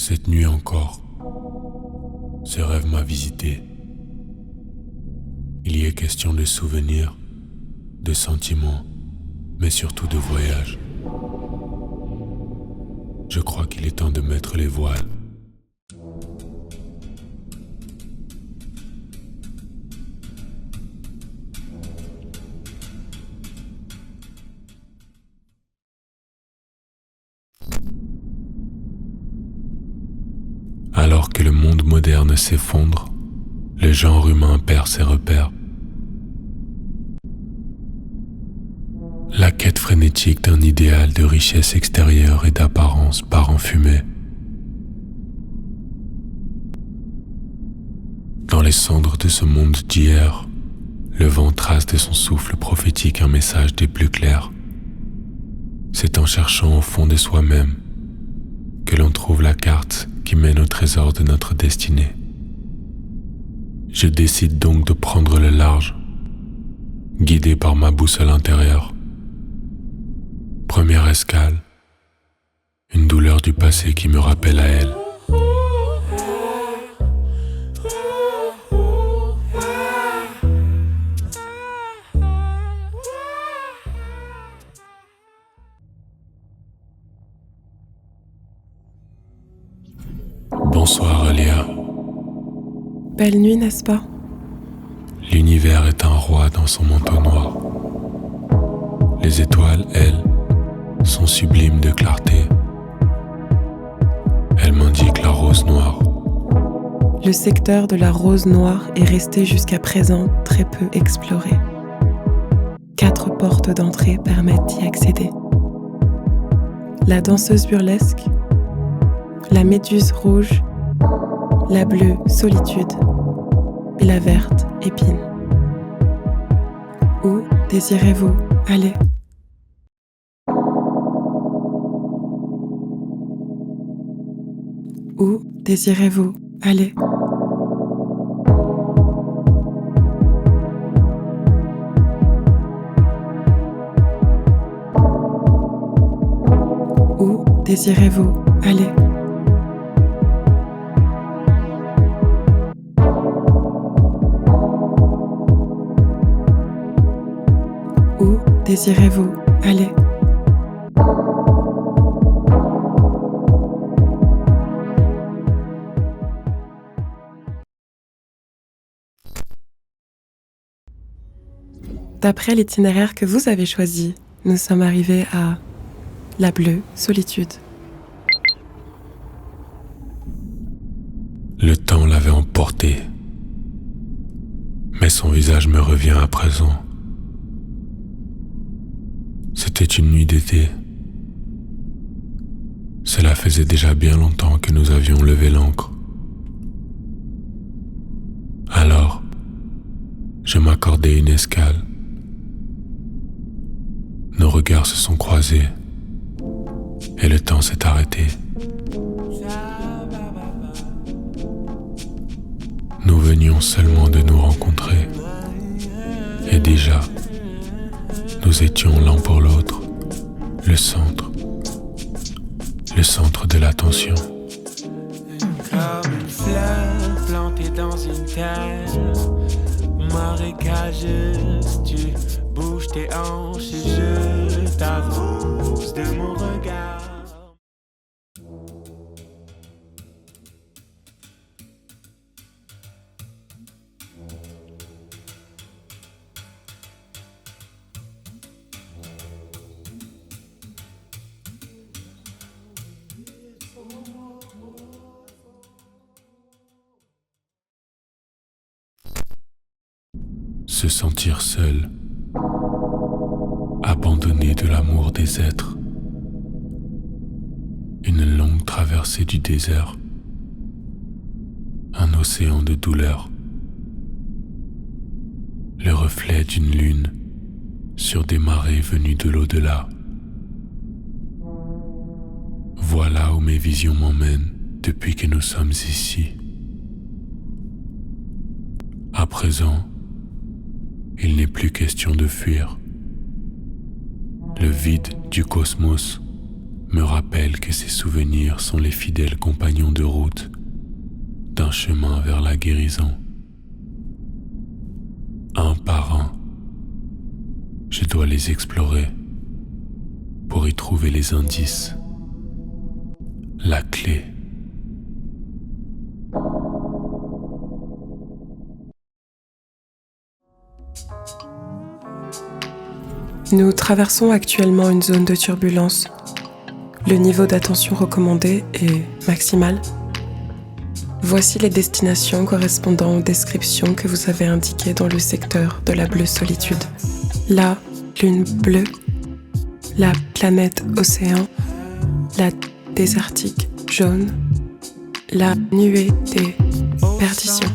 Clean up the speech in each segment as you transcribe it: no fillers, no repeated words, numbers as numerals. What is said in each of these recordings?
Cette nuit encore, ce rêve m'a visité. Il y est question de souvenirs, de sentiments, mais surtout de voyages. Je crois qu'il est temps de mettre les voiles. Alors que le monde moderne s'effondre, le genre humain perd ses repères. La quête frénétique d'un idéal de richesse extérieure et d'apparence part en fumée. Dans les cendres de ce monde d'hier, le vent trace de son souffle prophétique un message des plus clairs. C'est en cherchant au fond de soi-même que l'on trouve la carte qui mène au trésor de notre destinée. Je décide donc de prendre le large, guidé par ma boussole intérieure. Première escale, une douleur du passé qui me rappelle à elle. Bonsoir Alia. Belle nuit, n'est-ce pas? L'univers est un roi dans son manteau noir. Les étoiles, elles, sont sublimes de clarté. Elles m'indiquent la rose noire. Le secteur de la rose noire est resté jusqu'à présent très peu exploré. 4 portes d'entrée permettent d'y accéder. La danseuse burlesque, la méduse rouge, la bleue solitude et la verte épine. Où désirez-vous aller? Où désirez-vous aller? Où désirez-vous aller? Où désirez-vous aller? D'après l'itinéraire que vous avez choisi, nous sommes arrivés à la bleue solitude. Le temps l'avait emporté, mais son visage me revient à présent. C'était une nuit d'été. Cela faisait déjà bien longtemps que nous avions levé l'ancre. Alors, je m'accordai une escale. Nos regards se sont croisés et le temps s'est arrêté. Nous venions seulement de nous rencontrer et déjà, nous étions l'un pour l'autre, le centre de l'attention. Comme une fleur plantée dans une terre marécageuse, tu bouges tes hanches et je t'arrose de mon regard. Se sentir seul, abandonné de l'amour des êtres. Une longue traversée du désert, un océan de douleur. Le reflet d'une lune sur des marées venues de l'au-delà. Voilà où mes visions m'emmènent depuis que nous sommes ici. À présent, il n'est plus question de fuir. Le vide du cosmos me rappelle que ces souvenirs sont les fidèles compagnons de route d'un chemin vers la guérison. Un par un, je dois les explorer pour y trouver les indices, la clé. Nous traversons actuellement une zone de turbulence. Le niveau d'attention recommandé est maximal. Voici les destinations correspondant aux descriptions que vous avez indiquées dans le secteur de la bleue solitude. La lune bleue, la planète océan, la désertique jaune, la nuée des perditions.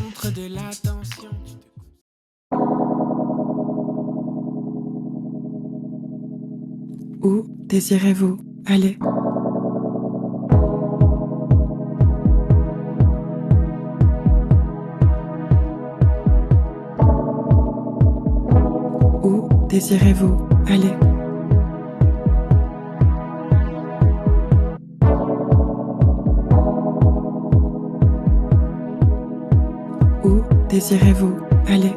Où désirez-vous aller ? Où désirez-vous aller ? Où désirez-vous aller ?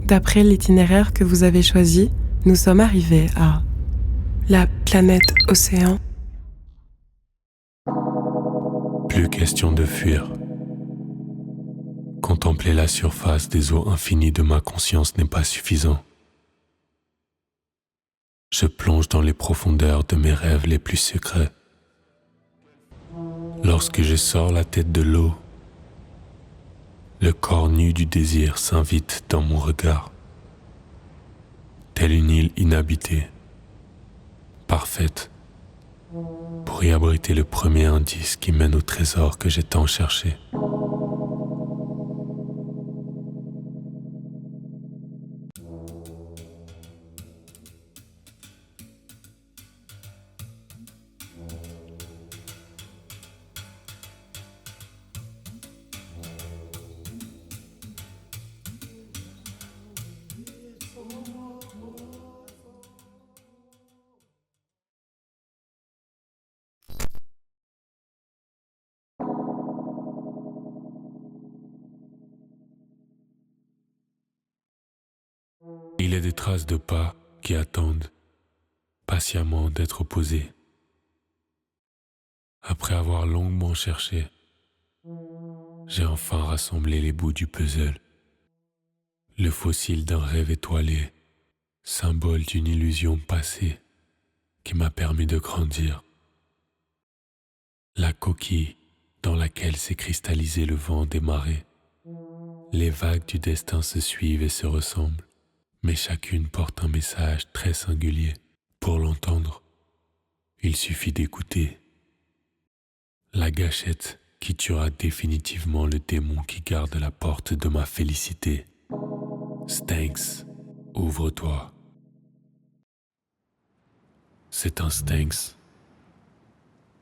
D'après l'itinéraire que vous avez choisi, nous sommes arrivés à la planète océan. Plus question de fuir. Contempler la surface des eaux infinies de ma conscience n'est pas suffisant. Je plonge dans les profondeurs de mes rêves les plus secrets. Lorsque je sors la tête de l'eau, le corps nu du désir s'invite dans mon regard. Telle une île inhabitée, parfaite, pour y abriter le premier indice qui mène au trésor que j'ai tant cherché. Il est des traces de pas qui attendent patiemment d'être posées. Après avoir longuement cherché, j'ai enfin rassemblé les bouts du puzzle. Le fossile d'un rêve étoilé, symbole d'une illusion passée qui m'a permis de grandir. La coquille dans laquelle s'est cristallisé le vent des marées. Les vagues du destin se suivent et se ressemblent, mais chacune porte un message très singulier. Pour l'entendre, il suffit d'écouter. La gâchette qui tuera définitivement le démon qui garde la porte de ma félicité. Stanx, ouvre-toi. C'est un Stanx.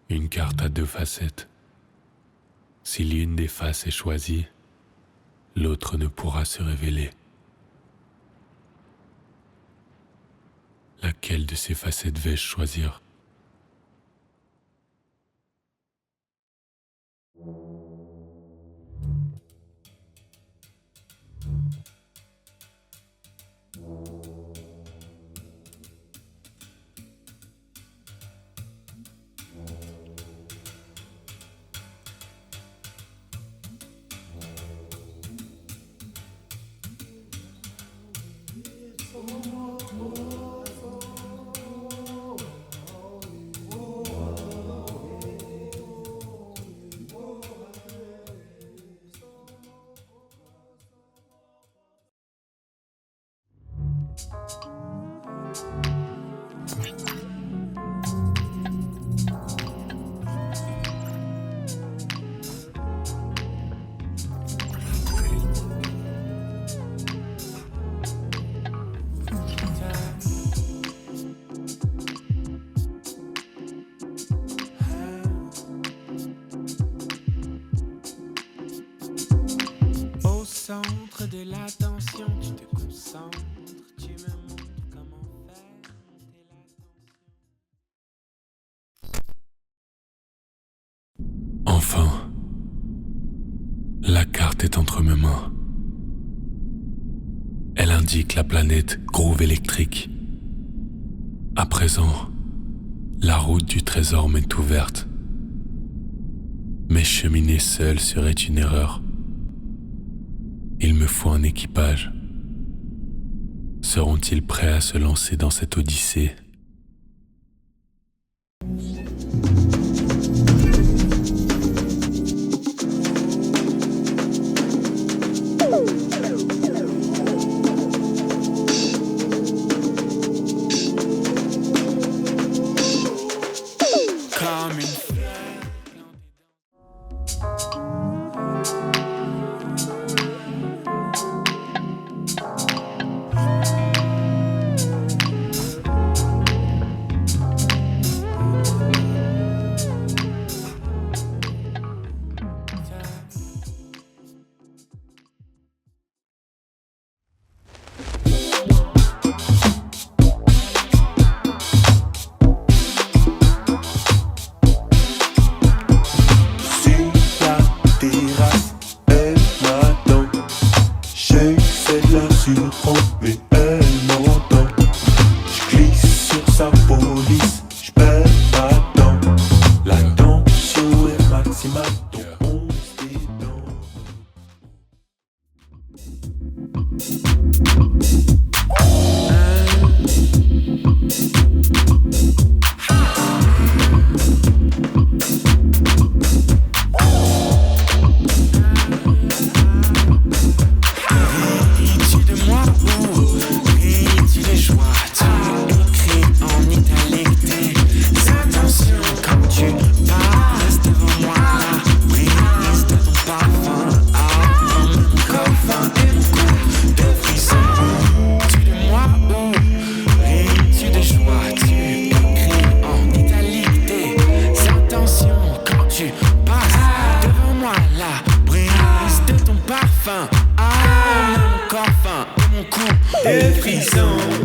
Une carte à deux facettes. Si l'une des faces est choisie, l'autre ne pourra se révéler. Laquelle de ces facettes vais-je choisir ? de l'attention, tu te concentres, tu me montres comment faire monter l'attention. Enfin, la carte est entre mes mains. Elle indique la planète Groove électrique. À présent, la route du trésor m'est ouverte. Mais cheminer seul serait une erreur. Il me faut un équipage. Seront-ils prêts à se lancer dans cette odyssée ? Comme une mais elle m'entend. Je glisse sur sa police, je perds pas de temps. La tension est maximale, donc on se détend. Parfum, mon corps fin et mon cou des frissons.